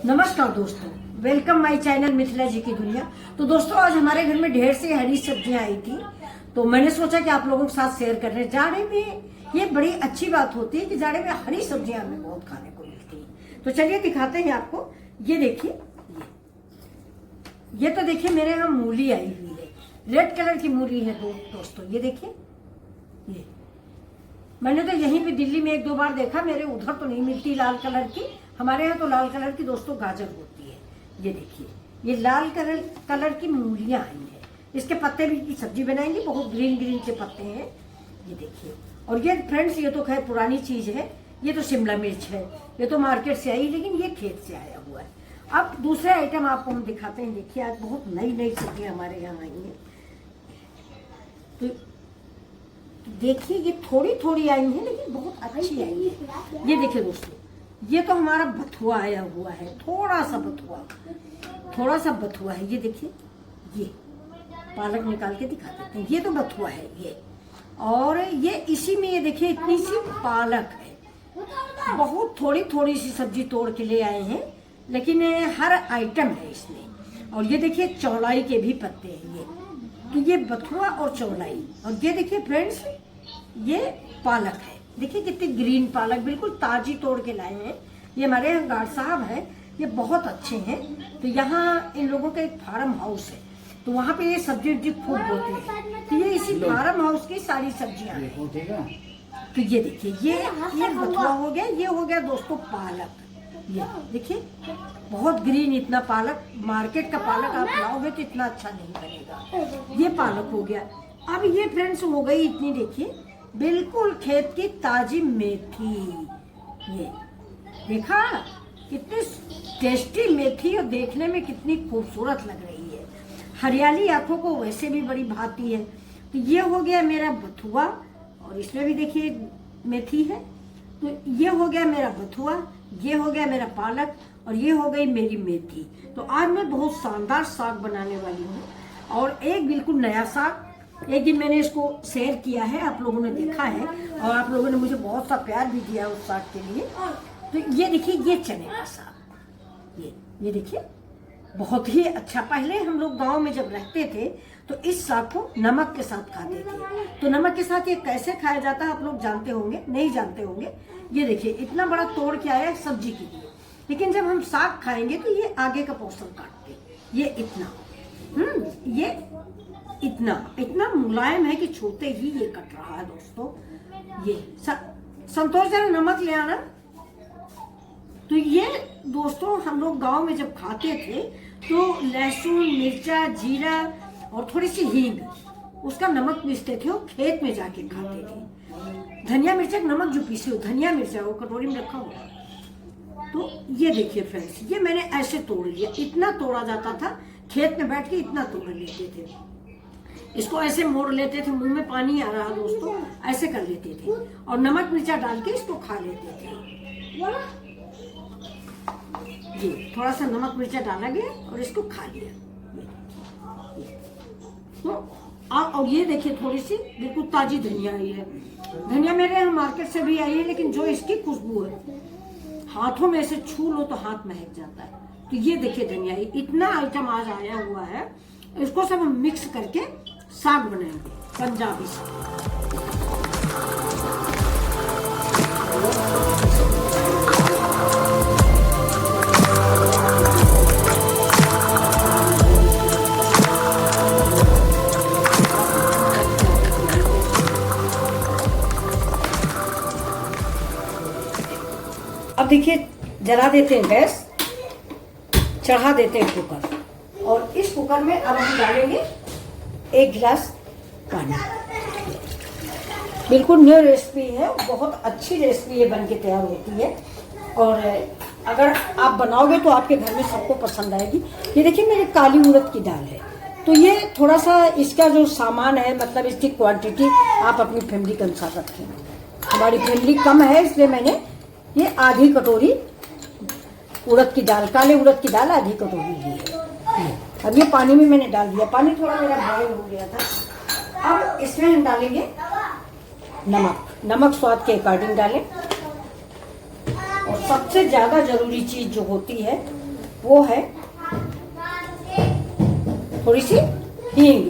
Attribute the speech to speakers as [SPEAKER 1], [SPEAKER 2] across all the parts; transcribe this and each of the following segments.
[SPEAKER 1] नमस्कार दोस्तों, welcome my channel Mithila जी की दुनिया। तो दोस्तों आज हमारे घर में ढेर सी हरी सब्जियां आई थी, तो मैंने सोचा कि आप लोगों के साथ शेयर कर रहे हैं। जाड़े में ये बड़ी अच्छी बात होती है कि जाड़े में हरी सब्जियां हमें बहुत खाने को मिलती है। तो चलिए दिखाते हैं आपको। ये देखिए, ये तो देखिए मेरे यहाँ मूली आई हुई है, रेड कलर की मूली है दोस्तों। ये देखिए, ये मैंने तो यहीं पे दिल्ली में एक दो बार देखा, मेरे उधर तो नहीं मिलती लाल कलर की। हमारे यहाँ तो लाल कलर की दोस्तों गाजर होती है। ये देखिए, ये लाल कलर की मूलियां आई है। इसके पत्ते भी की सब्जी बनाएंगे, बहुत ग्रीन ग्रीन से पत्ते हैं। ये देखिए, और ये फ्रेंड्स ये तो खैर पुरानी चीज है, ये तो शिमला मिर्च है। ये तो मार्केट से आई, लेकिन ये खेत से आया हुआ है। अब दूसरे आइटम आपको हम दिखाते हैं। देखिए, आज बहुत नई नई सब्जियां हमारे यहाँ आई हैं। तो देखिए, ये थोड़ी थोड़ी आई है, लेकिन बहुत अच्छी आई है। ये देखिए दोस्तों, ये तो हमारा बथुआ आया हुआ है, थोड़ा सा बथुआ है। ये देखिए, ये पालक निकाल के दिखा देते हैं। ये तो बथुआ है ये, और ये इसी में ये देखिए इतनी सी पालक है। बहुत थोड़ी थोड़ी सी सब्जी तोड़ के ले आए हैं, लेकिन हर आइटम है इसमें। और ये देखिए चौलाई के भी पत्ते हैं ये। तो ये बथुआ और चौलाई, और ये देखिए फ्रेंड्स, ये पालक है। देखिए कितनी ग्रीन पालक, बिल्कुल ताजी तोड़ के लाए हैं। ये हमारे यहाँ गार्ड साहब है, ये बहुत अच्छे हैं। तो यहाँ इन लोगों का एक फार्म हाउस है, तो वहाँ पे ये सब्जी खूब बोते हैं। तो ये इसी फार्म हाउस की सारी सब्जियाँ हैं। तो ये देखिए, ये बथुआ हो गया, ये हो गया दोस्तों पालक। ये देखिए बहुत ग्रीन, इतना पालक, मार्केट का पालक आप लाओगे तो इतना अच्छा नहीं बनेगा। ये पालक हो गया। अब ये फ्रेंड्स हो गई इतनी, देखिए बिल्कुल खेत की ताजी मेथी। ये देखा कितनी टेस्टी मेथी, और देखने में कितनी खूबसूरत लग रही है। हरियाली आंखों को वैसे भी बड़ी भाती है। तो ये हो गया मेरा बथुआ, और इसमें भी देखिए मेथी है। तो ये हो गया मेरा बथुआ, ये हो गया मेरा पालक, और ये हो गई मेरी मेथी। तो आज मैं बहुत शानदार साग बनाने वाली हूँ, और एक बिल्कुल नया साग। एक दिन मैंने इसको शेयर किया है, आप लोगों ने देखा है, और आप लोगों ने मुझे बहुत सा प्यार भी दिया उस साग के लिए। तो ये देखिए, ये चने का साग, ये देखिए बहुत ही अच्छा। पहले हम लोग गांव में जब रहते थे तो इस साग को नमक के साथ खाते थे। तो नमक के साथ ये कैसे खाया जाता है आप लोग जानते होंगे, नहीं जानते होंगे। ये देखिए इतना बड़ा तोड़ के आया है सब्जी के लिए, लेकिन जब हम साग खाएंगे तो ये आगे का पोर्शन काटते, ये इतना ये इतना मुलायम है कि छूते ही ये कट रहा है दोस्तों। ये संतोष जरा नमक ले आना। तो ये दोस्तों हम लोग गांव में जब खाते थे तो लहसुन, मिर्चा, जीरा और थोड़ी सी हींग, उसका नमक पीसते थे और खेत में जाके खाते थे। धनिया मिर्चा नमक जो पीसी हो, धनिया मिर्चा वो कटोरी में रखा हुआ। तो ये देखिए फ्रेंड्स, ये मैंने ऐसे तोड़ लिया। इतना तोड़ा जाता था, खेत में बैठ के इतना तोड़ लेते थे। इसको ऐसे मोड़ लेते थे, मुंह में पानी आ रहा दोस्तों, ऐसे कर लेते थे, और नमक मिर्चा डाल के इसको खा लेते थे। जी थोड़ा सा नमक मिर्चा डाला गया और इसको खा लिया। तो और ये देखिए थोड़ी सी बिल्कुल ताजी धनिया आई है। धनिया मेरे यहाँ मार्केट से भी आई है, लेकिन जो इसकी खुशबू है, हाथों में से छू लो तो हाथ महक जाता है। तो ये देखिए धनिया, इतना आइटम आज आया हुआ है। इसको सब हम मिक्स करके साग बनाएंगे, पंजाबी साग। अब देखिए, जला देते हैं गैस, चढ़ा देते हैं कुकर, और इस कुकर में अब हम डालेंगे 1 गिलास पानी। बिल्कुल न्यू रेसिपी है, बहुत अच्छी रेसिपी ये बन के तैयार होती है, और अगर आप बनाओगे तो आपके घर में सबको पसंद आएगी। ये देखिए मेरी काली उड़द की दाल है। तो ये थोड़ा सा इसका जो सामान है, मतलब इसकी क्वांटिटी आप अपनी फैमिली के अनुसार रखें। हमारी फैमिली कम है, इसलिए मैंने ये आधी कटोरी उड़द की दाल, काले उड़द की दाल आधी कटोरी ली है। अब ये पानी में मैंने डाल दिया, पानी थोड़ा मेरा बॉयल हो गया था। अब इसमें हम डालेंगे नमक। नमक स्वाद के अकॉर्डिंग डालें, और सबसे ज्यादा जरूरी चीज जो होती है वो है थोड़ी सी हींग।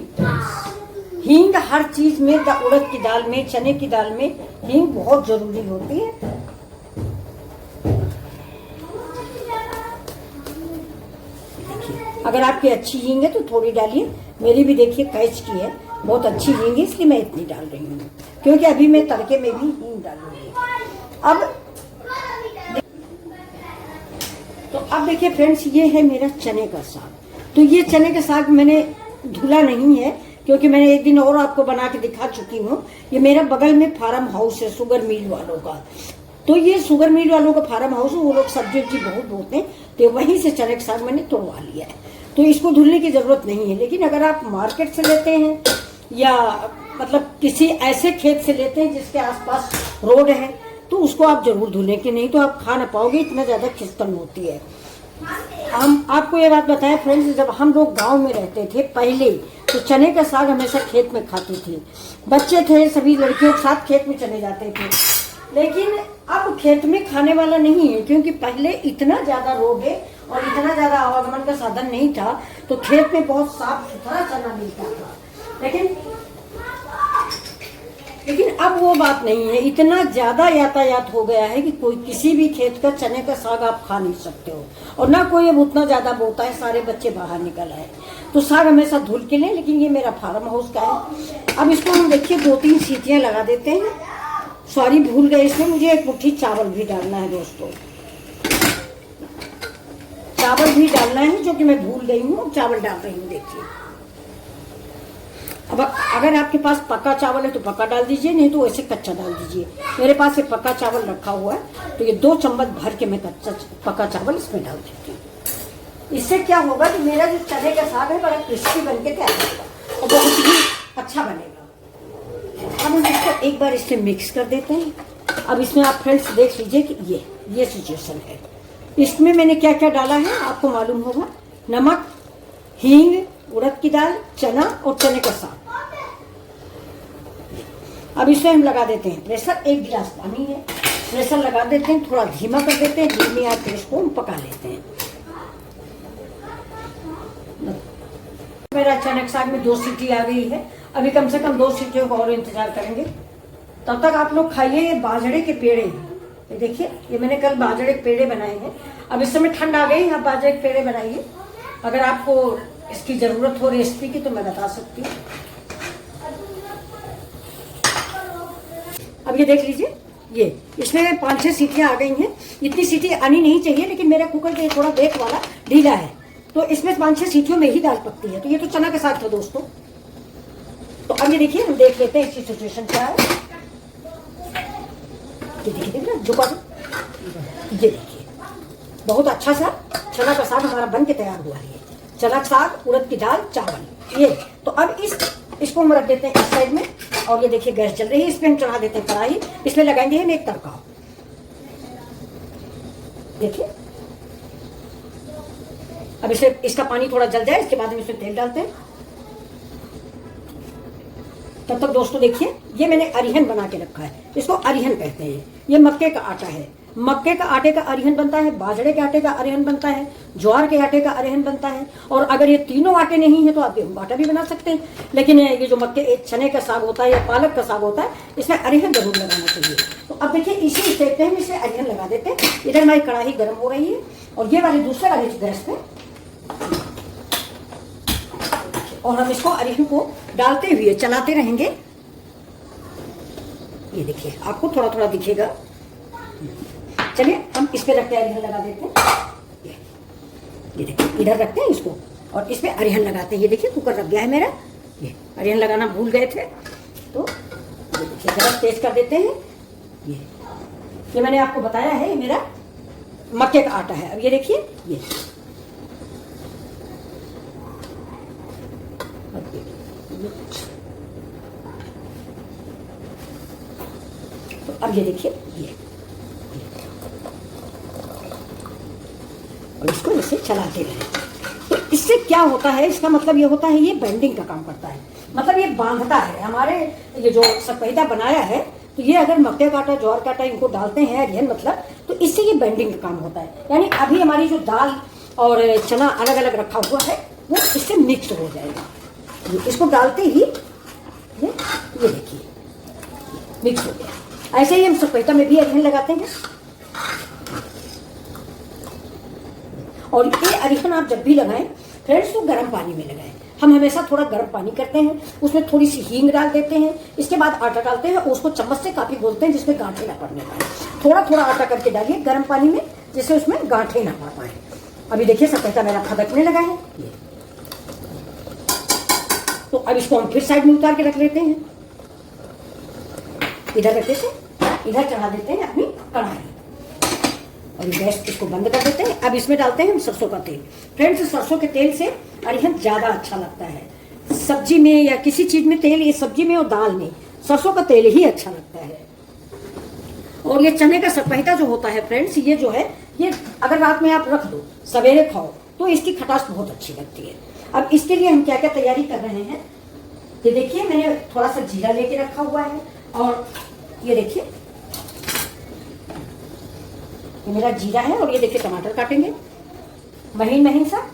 [SPEAKER 1] हींग हर चीज में, उड़द की दाल में, चने की दाल में हींग बहुत जरूरी होती है। देखिए, अगर आपकी अच्छी हींग है तो थोड़ी डालिए। मेरी भी देखिए कैच की है, बहुत अच्छी हींग है, इसलिए मैं इतनी डाल रही हूँ, क्योंकि अभी मैं तड़के में भी हींग डालूंगी। अब देखिए फ्रेंड्स, ये है मेरा चने का साग। तो ये चने का साग मैंने धुला नहीं है, क्योंकि मैंने एक दिन और आपको बना के दिखा चुकी हूँ। ये मेरा बगल में फार्म हाउस है शुगर मिल वालों का। तो ये शुगर मिल वालों का फार्म हाउस है, वो लोग सब्जी वब्जी बहुत बोते हैं, तो वहीं से चने का साग मैंने तोड़वा लिया है। तो इसको धुलने की जरूरत नहीं है। लेकिन अगर आप मार्केट से लेते हैं या मतलब किसी ऐसे खेत से लेते हैं जिसके आसपास रोड है, तो उसको आप जरूर धुलें, कि नहीं तो आप खा ना पाओगे, इतना ज्यादा खिस्कन होती है। हम आपको ये बात बताएं फ्रेंड्स, जब हम लोग गांव में रहते थे पहले, तो चने का साग हमेशा खेत में खाते थे। बच्चे थे, सभी लड़कियों के साथ खेत में चले जाते थे। लेकिन अब खेत में खाने वाला नहीं है, क्योंकि पहले इतना ज्यादा रोड है और इतना ज्यादा आवागमन का साधन नहीं था, तो खेत में बहुत साफ सुथरा चना मिलता था। लेकिन अब वो बात नहीं है। इतना ज्यादा यातायात हो गया है कि कोई किसी भी खेत का चने का साग आप खा नहीं सकते हो, और ना कोई अब उतना ज्यादा बोता है, सारे बच्चे बाहर निकल आए। तो साग हमेशा धुल के लें। लेकिन ये मेरा फार्म हाउस का है। अब इसको हम देखिए 2-3 सीटियां लगा देते हैं। सॉरी, भूल गए, इसमें मुझे एक मुट्ठी चावल भी डालना है दोस्तों। चावल भी डालना है, जो कि मैं भूल गई हूँ, चावल डाल रही हूँ। देखिए, अब अगर आपके पास पक्का चावल है तो पक्का डाल दीजिए, नहीं तो ऐसे कच्चा डाल दीजिए। मेरे पास एक पक्का चावल रखा हुआ है, तो ये 2 चम्मच भर के मैं पक्का चावल इसमें डाल देती हूँ। इससे क्या होगा कि मेरा जो चने का साग है बड़ा क्रिस्पी बन के तैयार होगा और बहुत ही अच्छा बनेगा। अब हम इसको एक बार इससे मिक्स कर देते हैं। अब इसमें आप फ्रेंड्स देख लीजिए कि ये सिचुएशन है। इसमें मैंने क्या क्या डाला है आपको मालूम होगा। नमक, हींग, उड़द की दाल, चना और चने का साग। अब इसमें हम लगा देते हैं प्रेशर। 1 गिलास पानी है, प्रेशर लगा देते हैं, थोड़ा धीमा कर देते हैं। धीमी आंच पे इसको हम पका लेते हैं। मेरा चने के साग में 2 सीटी आ गई है। अभी कम से कम 2 सीटियों का और इंतजार करेंगे। तब तक आप लोग खाइए। ये बाजरे के पेड़े हैं, ये देखिए, ये मैंने कल बाजरे के पेड़े बनाए हैं। अब इस समय ठंड आ गई, आप बाजरे के पेड़े बनाइए। अगर आपको इसकी जरूरत हो रेसिपी की तो मैं बता सकती हूँ। अब ये देख लीजिए, ये इसमें 5-6 सीटियां आ गई हैं। इतनी सीटी आनी नहीं चाहिए, लेकिन मेरा कुकर जो थोड़ा देख वाला ढीला है, तो इसमें 5-6 सीटियों में ही दाल पकती है। तो ये तो चना के साग था दोस्तों। तो अब ये देखिए, हम देख लेते हैं इसकी सिचुएशन क्या है। ये देखिए झुका दो। ये देखिए, बहुत अच्छा सा चना का साग हमारा बन के तैयार हुआ है। चना का साग, उड़द की दाल, चावल, ये। तो अब इसको हम रख देते हैं इस साइड में। और ये देखिए गैस चल रही है, इस पे हम चढ़ा देते हैं कढ़ाई। इसमें लगाएंगे हम एक तड़का। देखिए, अब इसका पानी थोड़ा जल जाए, इसके बाद हम इसमें तेल डालते हैं। तब तक दोस्तों देखिए, ये मैंने अरिहन बना के रखा है। इसको अरिहन कहते हैं। ये मक्के का आटा है। मक्के का आटे का अरिहन बनता है, बाजरे के आटे का अरिहन बनता है, ज्वार के आटे का अरिहन बनता है। और अगर ये तीनों आटे नहीं है तो आप गेहूं का आटा भी बना सकते हैं। लेकिन ये जो चने का साग होता है या पालक का साग होता है, इसमें अरिहन जरूर लगाना चाहिए। तो अब देखिए, इसी स्टेप पे हम इसे अरिहन लगा देते हैं। इधर हमारी कढ़ाई गर्म हो रही है और ये वाले दूसरे वाले गैस पे, और हम इसको अरिहन को डालते हुए चलाते रहेंगे। ये देखिए, आपको थोड़ा थोड़ा दिखेगा। चलिए हम इस पे रखते हैं, अरिहन लगा देते हैं। ये देखिए, इधर रखते हैं इसको और इस पे अरिहन लगाते हैं। ये देखिए, कुकर रख गया है मेरा। ये अरिहन लगाना भूल गए थे, तो ये देखिए गैस तेज कर देते हैं। ये मैंने आपको बताया है, ये मेरा मक्के का आटा है। अब ये देखिए, ये तो अब ये देखिए, ये और इसको इसे चलाते रहे। तो इससे क्या होता है, इसका मतलब ये होता है, ये बेंडिंग का काम करता है। मतलब ये बांधता है हमारे, ये जो सपेटा बनाया है। तो ये अगर मक्के का आटा, ज्वार का आटा इनको डालते हैं अरिहन मतलब, तो तो इससे ये बेंडिंग का काम होता है। यानी अभी हमारी जो दाल और चना अलग अलग रखा हुआ है वो इससे मिक्स हो जाएगा। इसको डालते ही ये देखिए मिक्स हो गया। ऐसे ही हम सपेटा में भी अरिहन लगाते हैं। और ये अरिहन आप जब भी लगाएं फ्रेंड्स तो गर्म पानी में लगाएं। हम हमेशा थोड़ा गर्म पानी करते हैं, उसमें थोड़ी सी हींग डाल देते हैं, इसके बाद आटा डालते हैं, उसको चम्मच से काफी बोलते हैं जिसमें गांठें ना पड़ने पाए। थोड़ा थोड़ा आटा करके डालिए गर्म पानी में जिससे उसमें गांठें ना पड़ पाए। अभी देखिए सपेटा मेरा फदकने लगा है। तो अब इसको हम फिर साइड में उतार के रख लेते हैं। इधर रखते थे, इधर चढ़ा देते हैं अपनी कढ़ाई और गैस इसको बंद कर देते हैं। अब इसमें डालते हैं हम सरसों का तेल। फ्रेंड्स सरसों के तेल से अरिहन ज्यादा अच्छा लगता है। सब्जी में या किसी चीज में तेल, ये सब्जी में और दाल में सरसों का तेल ही अच्छा लगता है। और ये चने का सपेटा जो होता है फ्रेंड्स, ये जो है ये अगर रात में आप रख दो सवेरे खाओ तो इसकी खटास बहुत अच्छी लगती है। अब इसके लिए हम क्या क्या तैयारी कर रहे हैं, ये देखिए मैंने थोड़ा सा जीरा लेके रखा हुआ है और ये देखिए ये मेरा जीरा है और ये देखिए टमाटर काटेंगे महीन महीन सा।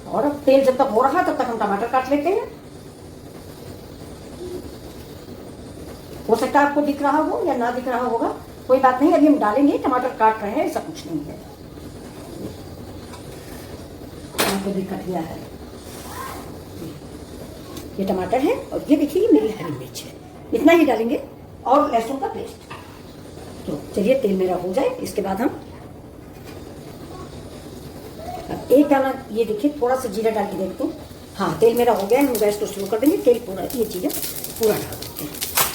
[SPEAKER 1] और अब तेल जब तक हो रहा है तब तक हम टमाटर काट लेते हैं। हो सकता है आपको दिख रहा हो या ना दिख रहा होगा, कोई बात नहीं, अभी हम डालेंगे। टमाटर काट रहे हैं ऐसा कुछ नहीं है, आपको दिक्कत गया है। ये टमाटर है और ये देखिए मेरी हरी मिर्च है, इतना ही डालेंगे और लहसुन का पेस्ट। तो चलिए तेल मेरा हो जाए, इसके बाद हम अब एक दाना ये देखिए थोड़ा सा जीरा डाल के देखते हैं। हाँ तेल मेरा हो गया है, हम गैस को स्लो कर देंगे। तेल पूरा, ये जीरा पूरा डाल देते हैं,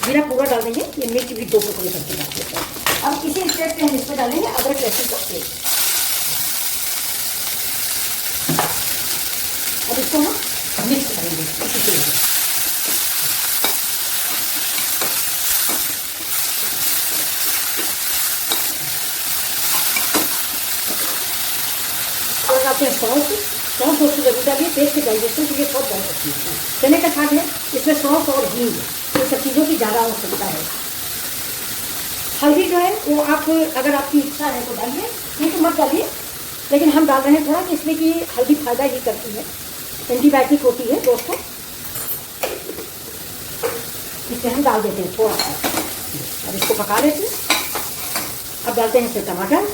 [SPEAKER 1] जीरा पूरा डाल देंगे। ये मिर्च भी 2 टुकड़े करके डाल देते हैं। अब इसी स्टेप पे हम इसमें डालेंगे अदरक लहसुन का पेस्ट। अब इसको हम मिक्स करेंगे इसी तेल में। डालते हैं सौंफ उसको जरूर डालिए, पेट के डाइजेशन के लिए बहुत अच्छी है। चने का साग है, इसमें सौंफ और हींग ये सब चीज़ों की ज़्यादा आवश्यकता है। हल्दी जो है वो आप अगर आपकी इच्छा है तो डालिए, नहीं तो मत डालिए, लेकिन हम डाल रहे हैं थोड़ा इसलिए कि हल्दी फायदा ही करती है, एंटीबायोटिक होती है दोस्तों, इसलिए हम डाल देते हैं थोड़ा सा। अब इसको पका लेते हैं। अब डालते हैं इसमें टमाटर,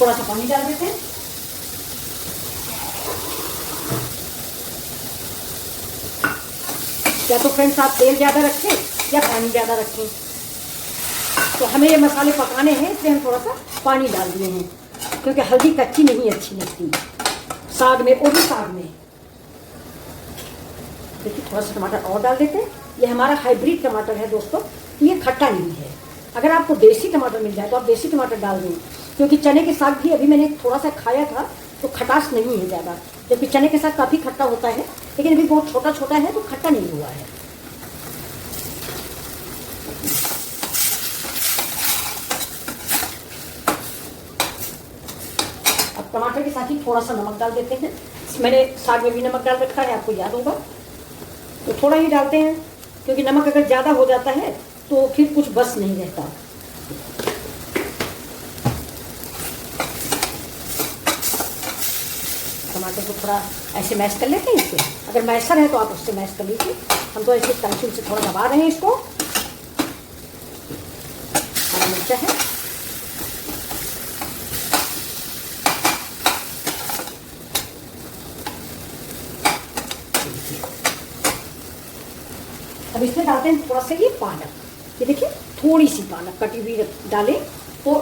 [SPEAKER 1] थोड़ा सा पानी डाल देते हैं। या तो फ्रेंड्स आप तेल ज़्यादा रखें या पानी ज़्यादा रखें। तो हमें ये मसाले पकाने हैं इसलिए हम थोड़ा सा पानी डाल दिए हैं, क्योंकि हल्दी कच्ची नहीं अच्छी लगती साग में, वो भी साग में। देखिए थोड़ा सा टमाटर और डाल देते हैं। ये हमारा हाइब्रिड टमाटर है दोस्तों, ये खट्टा नहीं है। अगर आपको देसी टमाटर मिल जाए तो आप देसी टमाटर डाल दें, क्योंकि चने के साग भी अभी मैंने थोड़ा सा खाया था तो खटास नहीं है ज़्यादा, जबकि चने के साग काफ़ी खट्टा होता है, लेकिन अभी बहुत छोटा छोटा है तो खट्टा नहीं हुआ है। अब टमाटर के साथ ही थोड़ा सा नमक डाल देते हैं। मैंने साग में भी नमक डाल रखा है, आपको याद होगा, तो थोड़ा ही डालते हैं, क्योंकि नमक अगर ज़्यादा हो जाता है तो फिर कुछ बस नहीं रहता। टमाटर को थोड़ा ऐसे मैश कर लेते हैं। इससे अगर मैशर है तो आप उससे मैश कर लीजिए, हम तो ऐसे पेंसिल से थोड़ा दबा रहे हैं इसको। हरा मिर्चा है, अब इसमें डालते हैं थोड़ा सा ये पालक। ये देखिए थोड़ी सी पालक कटी हुई डालें तो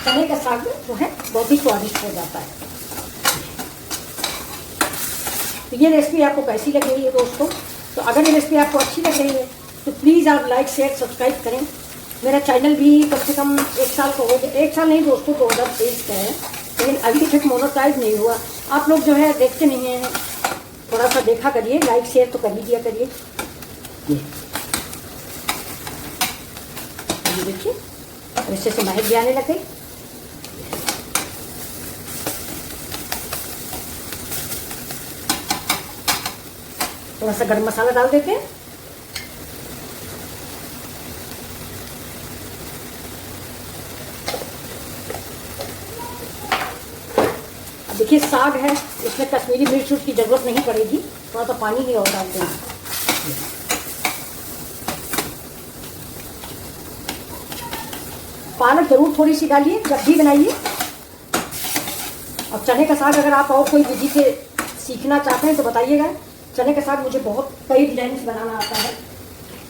[SPEAKER 1] चने का साग जो है बहुत ही स्वादिष्ट हो जाता है। तो ये रेसिपी आपको कैसी लग रही है दोस्तों? तो अगर ये रेसिपी आपको अच्छी लग रही है तो प्लीज़ आप लाइक शेयर सब्सक्राइब करें। मेरा चैनल भी कम से कम 1 साल का हो गया, 1 साल नहीं दोस्तों 2023 का है, लेकिन अभी तक मोनेटाइज नहीं हुआ। आप लोग जो है देखते नहीं हैं, थोड़ा सा देखा करिए, लाइक शेयर तो कर ही दिया करिए। ये देखिए वैसे से महक भी आने लग गई। थोड़ा सा गरम मसाला डाल देते हैं। देखिए साग है, इसमें कश्मीरी मिर्च की जरूरत नहीं पड़ेगी, थोड़ा सा पानी ही और डालते हैं। पालक जरूर थोड़ी सी डालिए जब भी बनाइए। अब चने का साग अगर आप और कोई विधि से सीखना चाहते हैं तो बताइएगा। चने का साग मुझे बहुत कई डिजाइन बनाना आता है।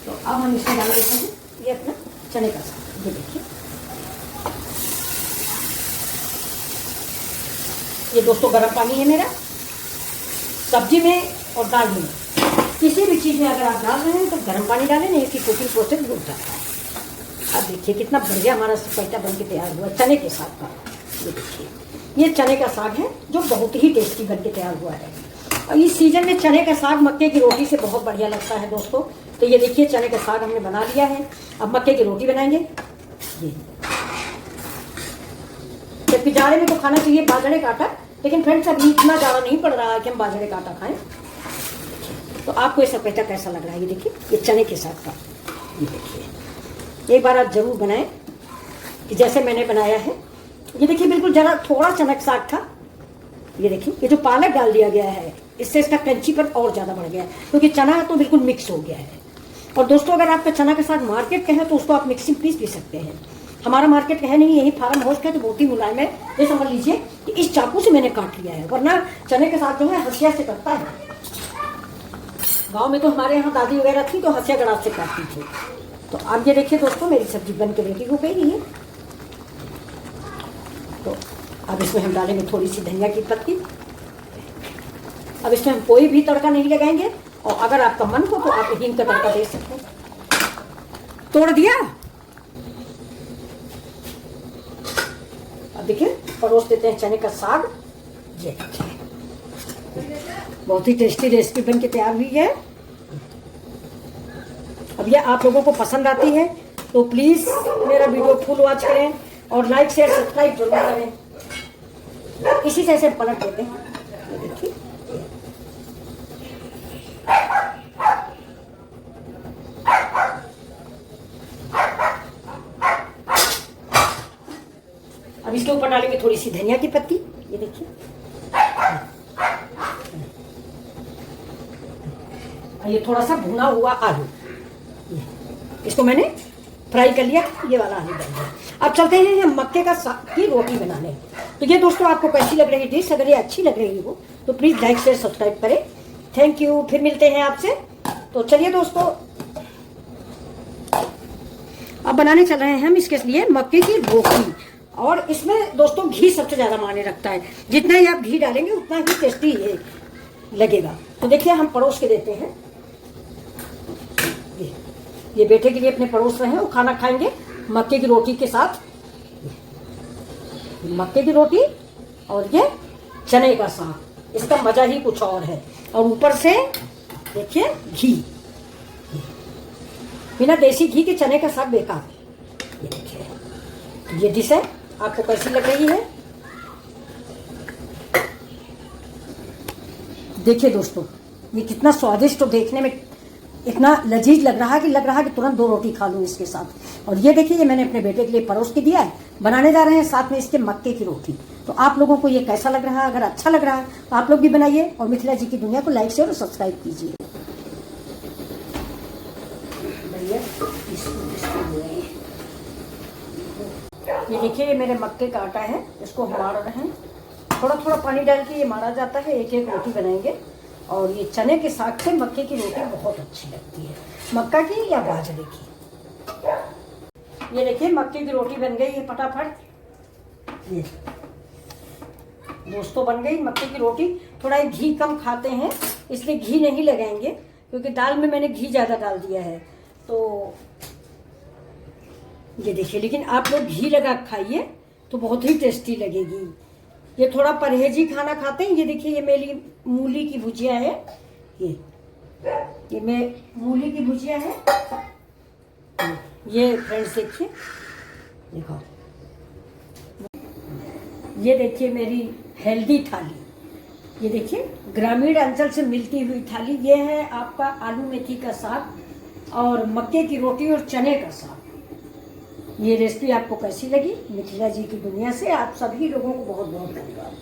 [SPEAKER 1] तो अब हम इसमें डाल देते हैं ये अपना चने का साग। ये देखिए, ये दोस्तों गर्म पानी है मेरा। सब्जी में और दाल में किसी भी चीज़ में अगर आप डाल रहे हैं तो गर्म पानी डालें, नहीं इसकी कुकिंग प्रोसेस रुक जाता है। अब देखिए कितना बढ़िया हमारा सपेटा बन के तैयार हुआ चने के साग का। ये देखिए, ये चने का साग है जो बहुत ही टेस्टी बन के तैयार हुआ है। और इस सीजन में चने का साग मक्के की रोटी से बहुत बढ़िया लगता है दोस्तों। तो ये देखिए चने का साग हमने बना लिया है। अब मक्के की रोटी बनाएंगे। ये जबकि जाड़े में तो खाना चाहिए बाजरे का आटा, लेकिन फ्रेंड्स अभी इतना ज़्यादा नहीं पड़ रहा है कि हम बाजरे का आटा खाएं। तो आपको ये सपेटा कैसा लग रहा है? ये देखिए, ये चने के साग का। ये देखिए, एक बार आप जरूर बनाएं कि जैसे मैंने बनाया है। ये देखिए बिल्कुल जरा थोड़ा चनक साग था। ये देखिए, ये जो पालक डाल दिया गया है इससे इसका क्रंचीपन और ज़्यादा बढ़ गया है, क्योंकि चना तो बिल्कुल मिक्स हो गया है। और दोस्तों अगर आपका चना का साग मार्केट का है तो उसको आप मिक्सिंग पीस भी सकते हैं। हमारा मार्केट का है नहीं, यही फार्म हाउस का, तो बहुत ही मुलायम है। ये समझ लीजिए कि इस चाकू से मैंने काट लिया है, वरना चने के साग जो है हंसिया से कटता है। गाँव में तो हमारे यहाँ दादी वगैरह थी तो हंसिया गड़ास से काटती थी। तो अब ये देखिए दोस्तों, मेरी सब्जी बन के रेडी हो गई है। तो अब इसमें हम डालेंगे थोड़ी सी धनिया की पत्ती। अब इसमें हम कोई भी तड़का नहीं लगाएंगे, और अगर आपका मन हो तो आप हींग का तड़का दे सकते हैं। तोड़ दिया। अब देखिए परोस देते हैं चने का साग। ये बहुत ही टेस्टी रेसिपी बन के तैयार हुई है। अब ये आप लोगों को पसंद आती है तो प्लीज मेरा वीडियो फुल वॉच करें और लाइक शेयर सब्सक्राइब जरूर करें। इसी से ऐसे पलट देते हैं। ये देखिए, अब इसके ऊपर डालेंगे थोड़ी सी धनिया की पत्ती। ये देखिए, ये थोड़ा सा भुना हुआ आलू, इसको मैंने फ्राई कर लिया। ये वाला आलू डाल दिया। अब चलते हैं हम मक्के का साग की रोटी बनाने। तो ये दोस्तों आपको कैसी लग रही डिश? अगर ये अच्छी लग रही हो तो प्लीज लाइक शेयर सब्सक्राइब करें। Thank you. फिर मिलते हैं आपसे। तो चलिए दोस्तों, अब बनाने चल रहे हैं हम इसके लिए मक्के की रोटी। और इसमें दोस्तों घी सबसे ज्यादा मायने रखता है। जितना ही आप घी डालेंगे उतना ही टेस्टी लगेगा। तो देखिए हम परोस के देते हैं। ये बेटे के लिए अपने परोस रहे हैं, वो खाना खाएंगे मक्के की रोटी के साथ। मक्के की रोटी और ये चने का साग, इसका मजा ही कुछ और है। और ऊपर से देखिए घी, बिना देसी घी के चने का साग बेकार। ये देखिए, ये डिश है आपको कैसी लग रही है? देखिए दोस्तों, ये कितना स्वादिष्ट और देखने में इतना लजीज लग रहा है कि तुरंत 2 रोटी खा लूँ इसके साथ। और ये देखिए, ये मैंने अपने बेटे के लिए परोस के दिया है। बनाने जा रहे हैं साथ में इसके मक्के की रोटी। तो आप लोगों को ये कैसा लग रहा है? अगर अच्छा लग रहा है तो आप लोग भी बनाइए और मिथिला जी की दुनिया को लाइक शेयर और सब्सक्राइब कीजिए। ये देखिए, ये मेरे मक्के का आटा है, इसको हम मार रहे हैं। थोड़ा थोड़ा पानी डाल के ये मारा जाता है। एक एक रोटी बनाएंगे। और ये चने के साग से मक्के की रोटी बहुत अच्छी लगती है, मक्का की या बाजरे की। ये देखिए मक्के की रोटी बन गई है फटाफट। ये दोस्तों बन गई मक्के की रोटी। थोड़ा घी कम खाते हैं इसलिए घी नहीं लगाएंगे, क्योंकि दाल में मैंने घी ज़्यादा डाल दिया है। तो ये देखिए, लेकिन आप लोग घी लगा खाइए तो बहुत ही टेस्टी लगेगी। ये थोड़ा परहेजी खाना खाते हैं। ये देखिए, ये मेरी मूली की भुजिया है। ये मैं मूली की भुजिया है। ये फ्रेंड्स देखिए, देखो ये देखिए मेरी हेल्दी थाली। ये देखिए ग्रामीण अंचल से मिलती हुई थाली। ये है आपका आलू मेथी का साग और मक्के की रोटी और चने का साग। ये रेसिपी आपको कैसी लगी? मिथिला जी की दुनिया से आप सभी लोगों को बहुत बहुत धन्यवाद।